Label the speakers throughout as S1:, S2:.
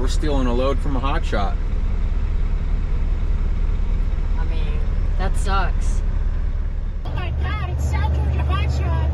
S1: we're stealing a load from a HotShot.
S2: I mean, that sucks.
S3: Oh my God, it's South Georgia HotShot.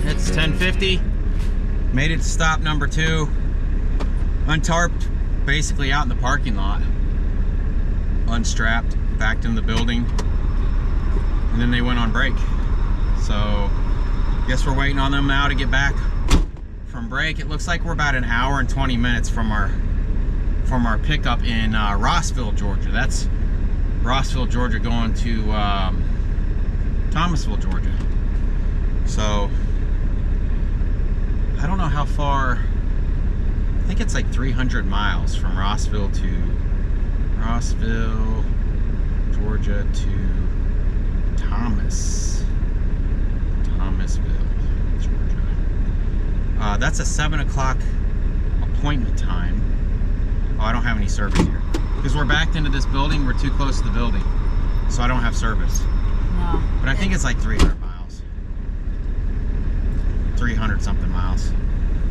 S1: It's 10:50. Made it to stop number 2. Untarped, basically out in the parking lot. Unstrapped, backed in the building, and then they went on break. So, guess we're waiting on them now to get back from break. It looks like we're about an hour and 20 minutes from our pickup in Rossville, Georgia. That's Rossville, Georgia, going to Thomasville, Georgia. So, I don't know how far. I think it's like 300 miles from Rossville, Georgia to Thomasville, Georgia. That's a 7 o'clock appointment time. Oh, I don't have any service here. Because we're backed into this building, we're too close to the building. So I don't have service.
S2: No.
S1: But I think it's like 300 miles. 300 something miles.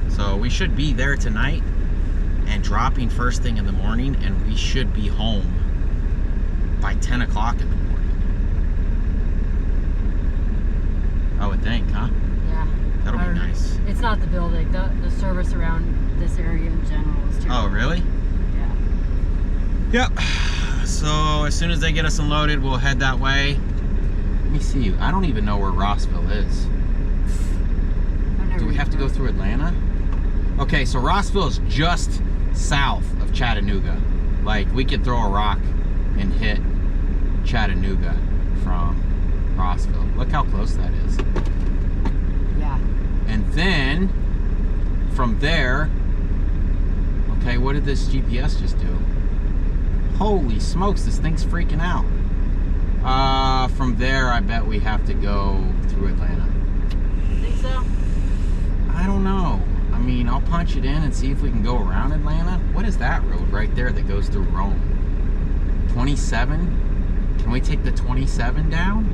S1: So we should be there tonight and dropping first thing in the morning, and we should be home by 10 o'clock in the morning. I would think, huh?
S2: Yeah.
S1: That'll be nice.
S2: It's not the building. The service around this area in general is terrible.
S1: Oh, really?
S2: Yeah.
S1: Yep. So as soon as they get us unloaded, we'll head that way. Let me see. I don't even know where Rossville is. Do we have to go through Atlanta? Okay, so Rossville is just south of Chattanooga. Like, we could throw a rock and hit Chattanooga from Rossville. Look how close that is.
S2: Yeah.
S1: And then from there, okay, what did this GPS just do? Holy smokes, this thing's freaking out. From there, I bet we have to go through Atlanta.
S2: Think so?
S1: I don't know. I mean, I'll punch it in and see if we can go around Atlanta. What is that road right there that goes through Rome? 27? Can we take the 27 down?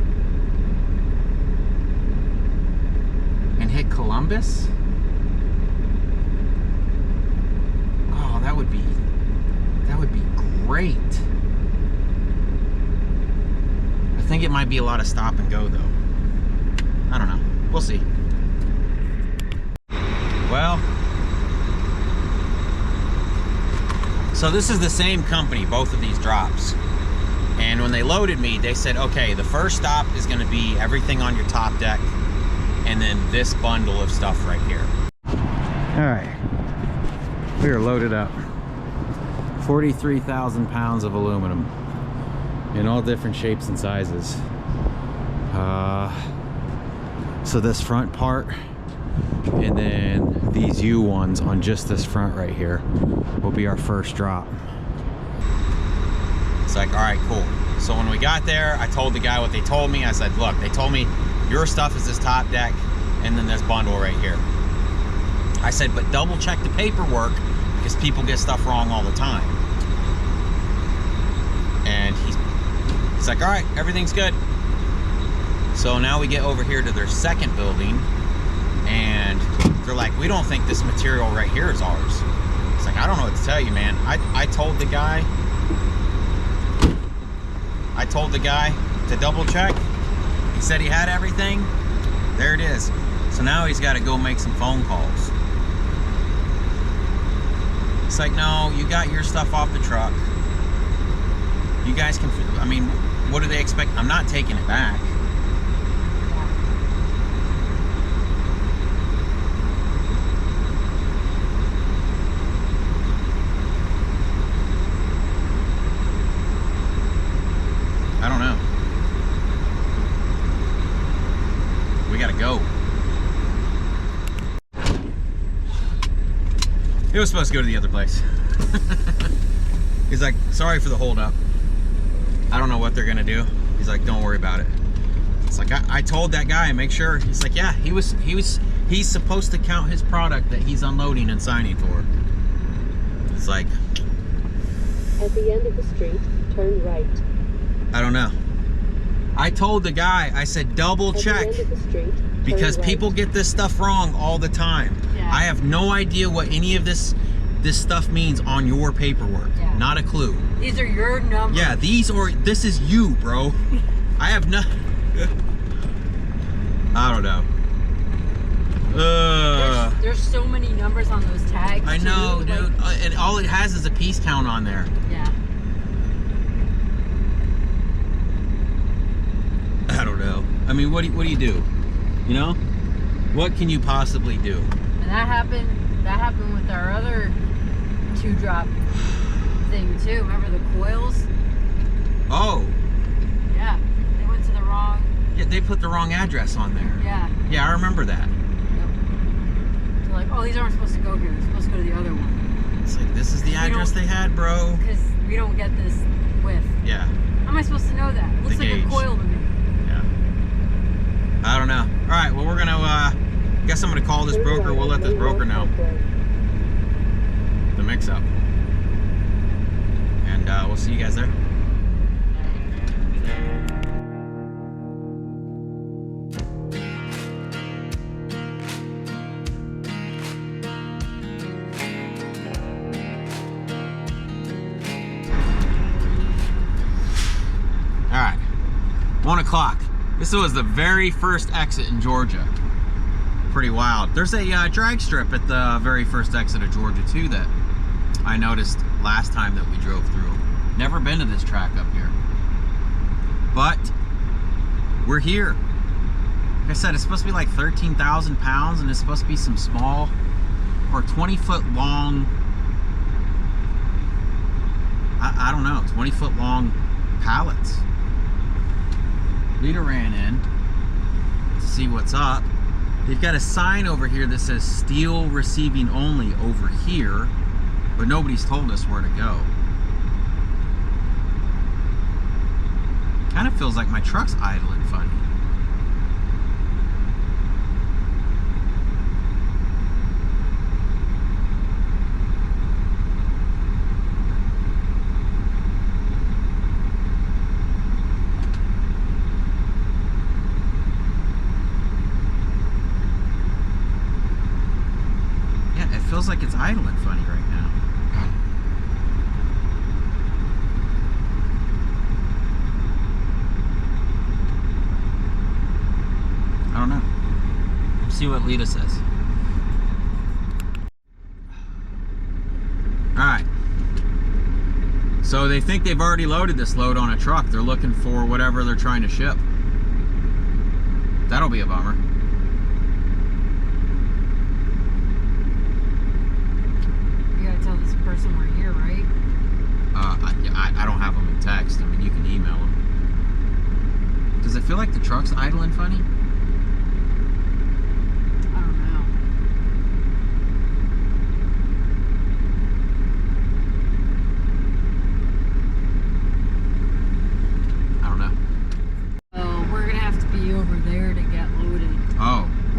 S1: And hit Columbus? Oh, that would be great. I think it might be a lot of stop and go though. I don't know. We'll see. Well, so this is the same company, both of these drops. And when they loaded me, they said, okay, the first stop is going to be everything on your top deck, and then this bundle of stuff right here. All right, we are loaded up. 43,000 pounds of aluminum in all different shapes and sizes. So this front part And then these U ones on just this front right here will be our first drop. It's like, all right, cool. So when we got there, I told the guy what they told me. I said, look, they told me your stuff is this top deck and then this bundle right here. I said, but double check the paperwork because people get stuff wrong all the time. And he's like, all right, everything's good. So now we get over here to their second building and they're like, we don't think this material right here is ours. It's like, I don't know what to tell you, man. I told the guy to double check. He said he had everything. There it is. So now he's got to go make some phone calls. It's like, no, you got your stuff off the truck. You guys can, I mean, what do they expect? I'm not taking it back. I don't know. We gotta go. It was supposed to go to the other place. He's like, sorry for the holdup. I don't know what they're gonna do. He's like, don't worry about it. It's like, I told that guy, make sure. He's like, yeah, he's supposed to count his product that he's unloading and signing for. It's like,
S4: at the end of the street, turn right.
S1: I don't know. I told the guy, I said, double check. Because people get this stuff wrong all the time.
S2: Yeah.
S1: I have no idea what any of this stuff means on your paperwork.
S2: Yeah.
S1: Not a clue.
S2: These are your numbers.
S1: Yeah, this is you, bro. I have no. I don't know.
S2: There's so many numbers on those tags.
S1: I know,
S2: too.
S1: dude.
S2: Like,
S1: And all it has is a piece count on there.
S2: yeah.
S1: I don't know. I mean, what do you do? You know? What can you possibly do?
S2: And that happened with our other 2-drop thing too. Remember the coils?
S1: Oh.
S2: Yeah. They went to the wrong.
S1: Yeah, they put the wrong address on there.
S2: Yeah.
S1: Yeah, I remember that.
S2: Yep. They're like, oh, these aren't supposed to go here. They're supposed to go to the other one.
S1: It's like, this is the address they had, bro.
S2: Because we don't get this width.
S1: Yeah.
S2: How am I supposed to know that? It looks like
S1: gauge.
S2: a coil to me.
S1: Yeah. I don't know. All right, well, we're gonna, guess I'm gonna call this broker. We'll let this broker know the mix-up. And we'll see you guys there. All right, 1 o'clock. This was the very first exit in Georgia. Pretty wild. There's a drag strip at the very first exit of Georgia too that I noticed last time that we drove through. Never been to this track up here. But we're here. Like I said, it's supposed to be like 13,000 pounds and it's supposed to be some small or 20-foot long, I don't know, 20-foot long pallets. Lita ran in to see what's up. They've got a sign over here that says steel receiving only over here, but nobody's told us where to go. Kind of feels like my truck's idling funny. Feels like it's idling funny right now. I don't know. See what Lita says. Alright. So they think they've already loaded this load on a truck. They're looking for whatever they're trying to ship. That'll be a bummer.
S2: Tell this person we're here, right?
S1: I don't have them in text. I mean, you can email them. Does it feel like the truck's idling funny?
S2: I don't know.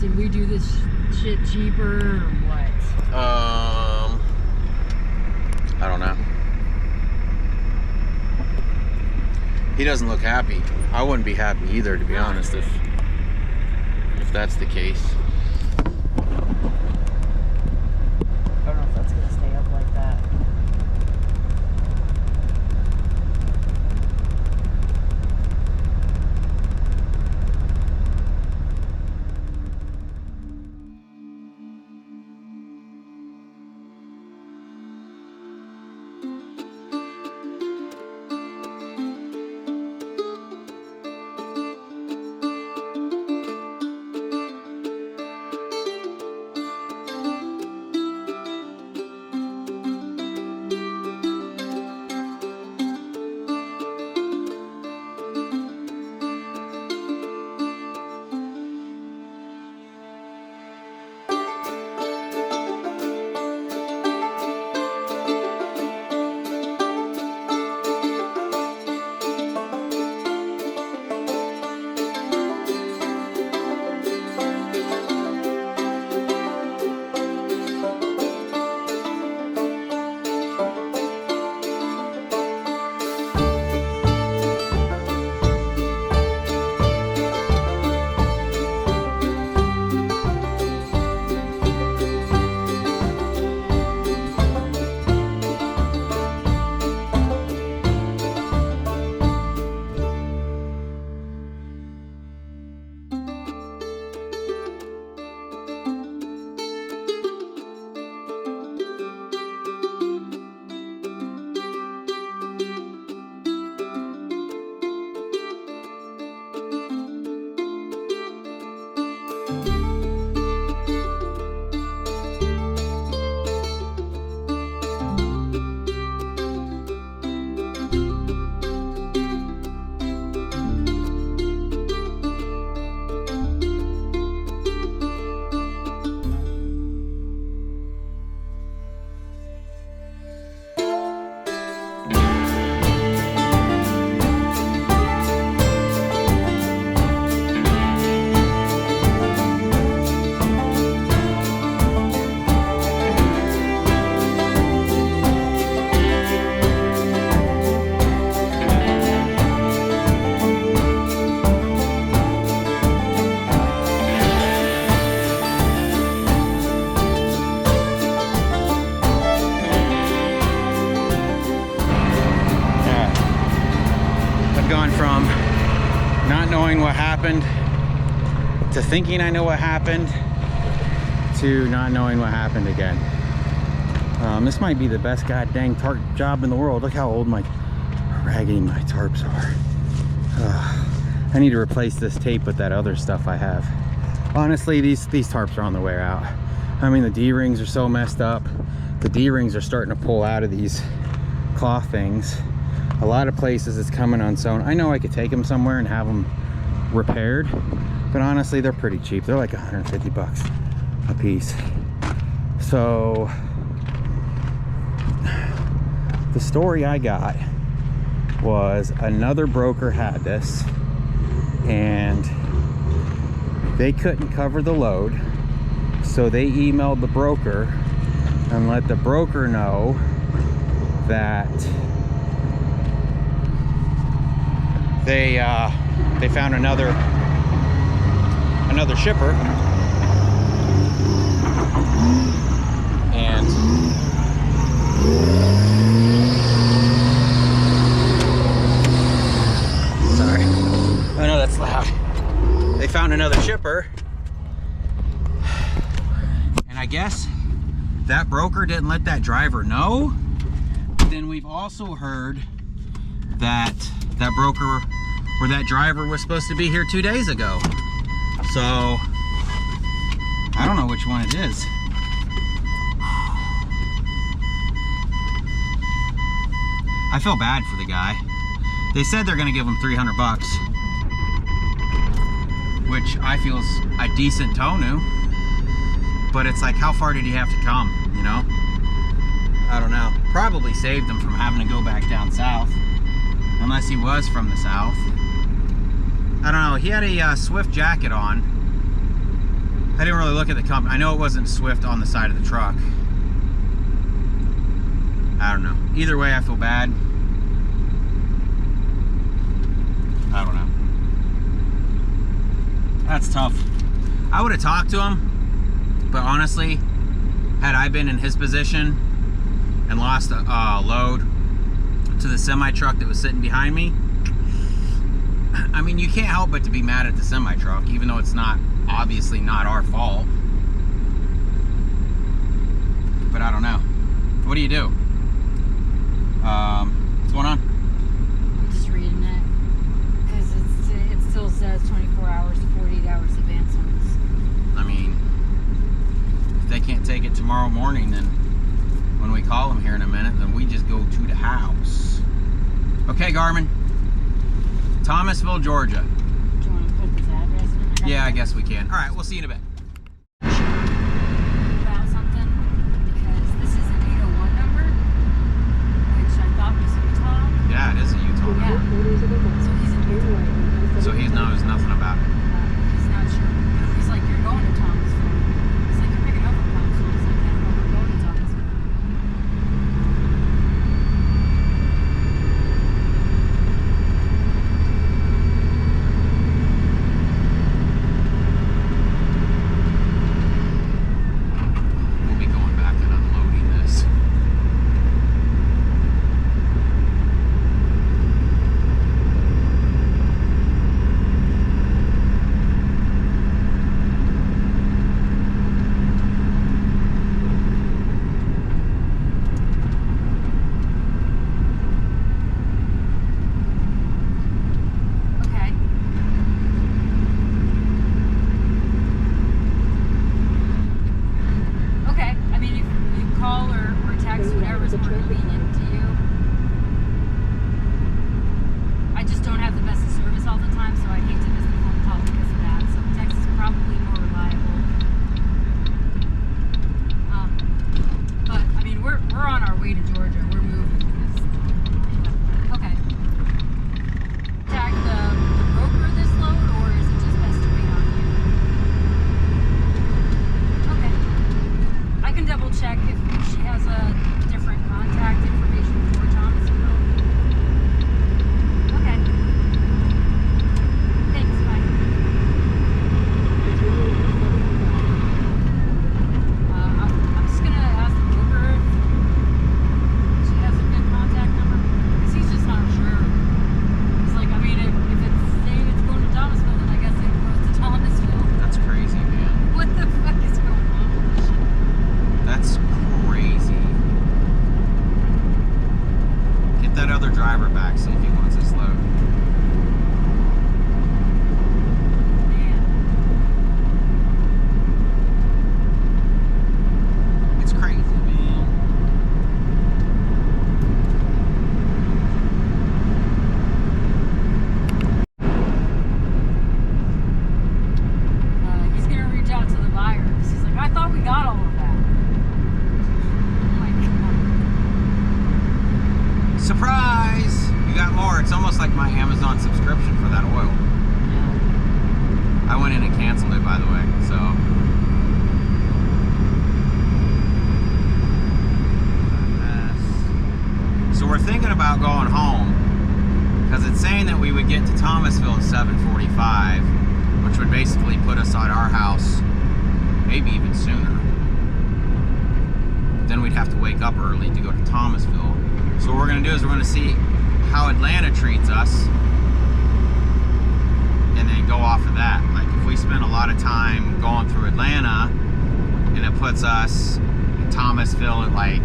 S2: did we do this shit cheaper or what?
S1: I don't know. He doesn't look happy. I wouldn't be happy either, to be honest, if that's the case.
S2: I don't know if that's gonna stay up like that.
S1: What happened to thinking I know what happened to not knowing what happened again. This might be the best goddamn tarp job in the world. Look how old raggedy my tarps are. I need to replace this tape with that other stuff I have. Honestly, these tarps are on the way out. I mean, the D-rings are so messed up. The D-rings are starting to pull out of these cloth things. A lot of places it's coming unsewn. I know I could take them somewhere and have them repaired, but honestly they're pretty cheap. They're like 150 bucks a piece. So the story I got was another broker had this and they couldn't cover the load, so they emailed the broker and let the broker know that they found another shipper, and sorry, I know that's loud. They found another shipper, and I guess that broker didn't let that driver know. But then we've also heard that that broker or that driver was supposed to be here 2 days ago. So I don't know which one it is. I feel bad for the guy. They said they're gonna give him 300 bucks, which I feel is a decent tonu, but it's like, how far did he have to come, you know? I don't know. Probably saved him from having to go back down south, unless he was from the south. I don't know. He had a Swift jacket on. I didn't really look at the company. I know it wasn't Swift on the side of the truck. I don't know. Either way, I feel bad. I don't know. That's tough. I would have talked to him, but honestly, had I been in his position and lost a load to the semi truck that was sitting behind me, I mean, you can't help but to be mad at the semi truck, even though it's not obviously not our fault. But I don't know. What do you do? What's going on?
S2: I'm just reading it because it still says 24 hours to 48 hours advance notice.
S1: I mean, if they can't take it tomorrow morning, then when we call them here in a minute, then we just go to the house. Okay, Garmin. Thomasville, Georgia.
S2: Do you want to put this address in?
S1: Yeah, I guess we can. All right, we'll see you in a bit.
S2: About something because this is an 801 number, which I thought was Utah.
S1: Yeah, it is a Utah
S2: Yeah.
S1: number.
S2: So he's in Utah.
S1: So he knows nothing about it.
S2: He's not sure. He's like, you're going to Thomasville. He's like, you're picking up from Thomasville. He's like, I don't know, we're going to Thomasville.
S1: We'll be going back and unloading this.
S2: Okay. Okay. I mean, if you call or text, whatever's more convenient to you. I just don't have the best of service all the time, so I'd hate to miss the phone call because of that. So text is probably more reliable. But I mean, we're on our way to Georgia. We're moving because. Okay. Tag the broker of this load, or is it just best to wait on you? Okay. I can double check if she has a different contact information for Thomasville. Okay. Thanks, bye. I'm just gonna ask the broker if she has a good contact number, because he's just not sure. He's like, I mean, if it's saying it's going to Thomasville, then I guess it goes to Thomasville.
S1: That's crazy, man.
S2: What the fuck is going on with this shit?
S1: That's crazy. Get that other driver back, see if he wants this load.
S2: Man.
S1: It's crazy, man.
S2: He's gonna reach out to the buyer. He's like, I thought we got all of that. Oh my God.
S1: Surprise! You got more. It's almost like my Amazon subscription for that oil. I went in and canceled it, by the way, so. So we're thinking about going home because it's saying that we would get to Thomasville at 7:45, which would basically put us at our house maybe even sooner. Then we'd have to wake up early to go to Thomasville. So what we're gonna do is we're gonna see how Atlanta treats us and then go off of that. Like if we spend a lot of time going through Atlanta and it puts us in Thomasville at like,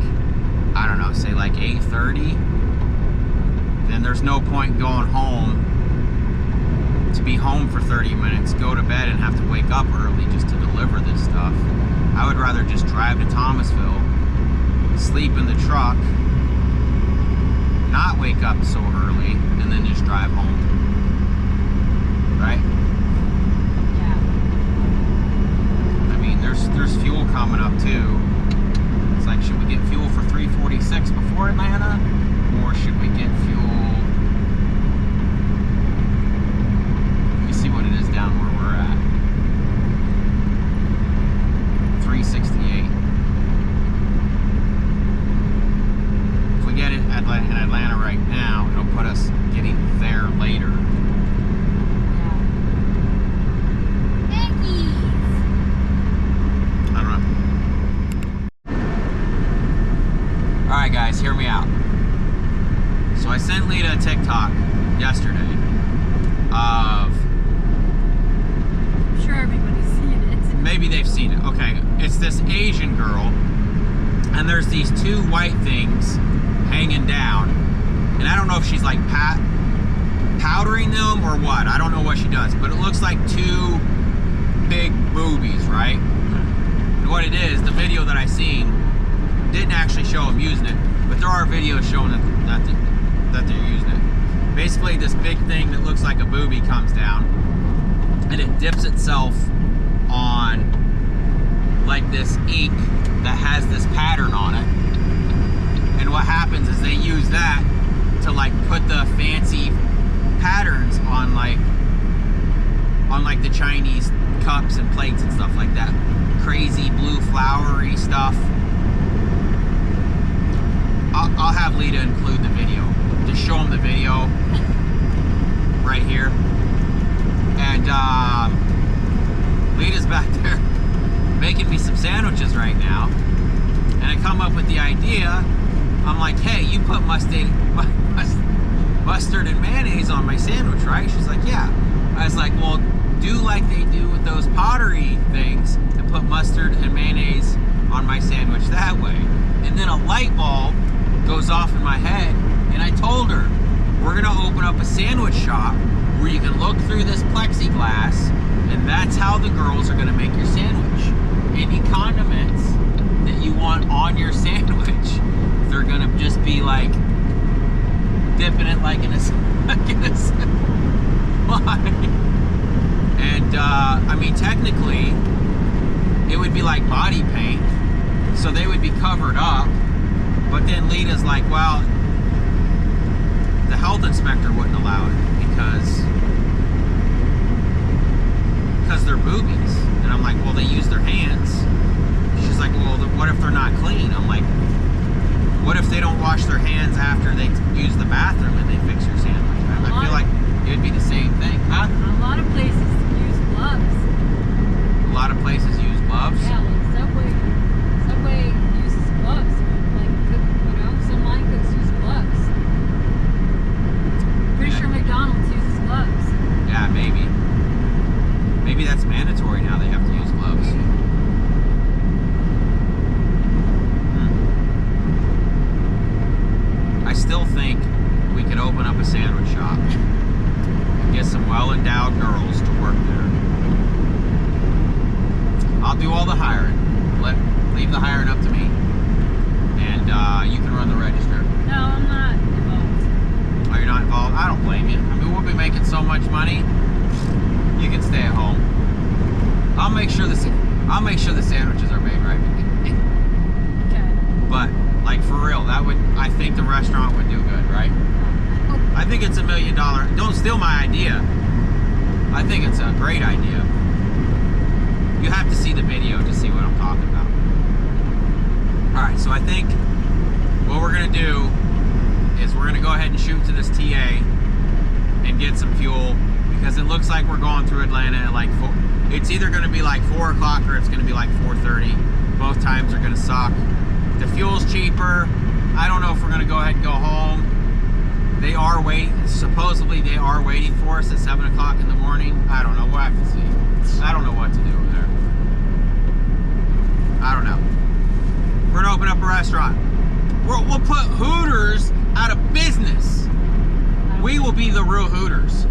S1: I don't know, say like 8:30, then there's no point going home to be home for 30 minutes, go to bed and have to wake up early just to deliver this stuff. I would rather just drive to Thomasville, sleep in the truck, not wake up so early, and then just drive home. Right?
S2: Yeah.
S1: I mean, there's fuel coming up too. It's like, should we get fuel for 346 before Atlanta? Or should we get fuel? Let me see what it is down where we're at. maybe they've seen it. Okay, it's this Asian girl, and there's these two white things hanging down, and I don't know if she's like powdering them or what. I don't know what she does, but it looks like two big boobies, right? And what it is, the video that I seen didn't actually show them using it, but there are videos showing that they're using it. Basically, this big thing that looks like a boobie comes down, and it dips itself on like this ink that has this pattern on it. And what happens is they use that to like put the fancy patterns on like the Chinese cups and plates and stuff like that. Crazy blue flowery stuff. I'll have Lita include the video. Just show them the video right here. And Lita's back there making me some sandwiches right now. And I come up with the idea. I'm like, hey, you put mustard and mayonnaise on my sandwich, right? She's like, yeah. I was like, well, do like they do with those pottery things and put mustard and mayonnaise on my sandwich that way. And then a light bulb goes off in my head, and I told her, we're gonna open up a sandwich shop where you can look through this plexiglass, and that's how the girls are gonna make your sandwich. Any condiments that you want on your sandwich, they're gonna just be like dipping it like in a why? And I mean, technically it would be like body paint, so they would be covered up. But then Lita's like, well, the health inspector wouldn't allow it because they're boobies. And I'm like, well, they use their hands. She's like, well, what if they're not clean? I'm like, what if they don't wash their hands after they use the bathroom and they fix your sandwich? I feel like it would be the same thing, huh?
S2: A lot of places use gloves.
S1: A lot of places use gloves?
S2: Yeah, like Subway uses gloves. Like, you know, some line cooks use gloves. Pretty sure McDonald's uses gloves.
S1: Yeah, maybe. Maybe that's mandatory now. They have to use gloves. I still think we could open up a sandwich shop and get some well-endowed girls to work there. I'll do all the hiring. Leave the hiring up to me, and you can run the register.
S2: No, I'm not involved.
S1: Oh, you're not involved? I don't blame you. I mean, we'll be making so much money. You can stay at home. I'll make sure the sandwiches are made right.
S2: Okay.
S1: But like for real, I think the restaurant would do good, right? I think it's $1 million. Don't steal my idea. I think it's a great idea. You have to see the video to see what I'm talking about. Alright, so I think what we're going to do is we're going to go ahead and shoot to this TA and get some fuel, because it looks like we're going through Atlanta at like 4. It's either going to be like 4 o'clock or it's going to be like 4:30. Both times are going to suck. The fuel's cheaper. I don't know if we're going to go ahead and go home. They are waiting. Supposedly they are waiting for us at 7 o'clock in the morning. I don't know. We'll have to see. I don't know what to do over there. I don't know. We're going to open up a restaurant. We'll put Hooters out of business. We will be the real Hooters.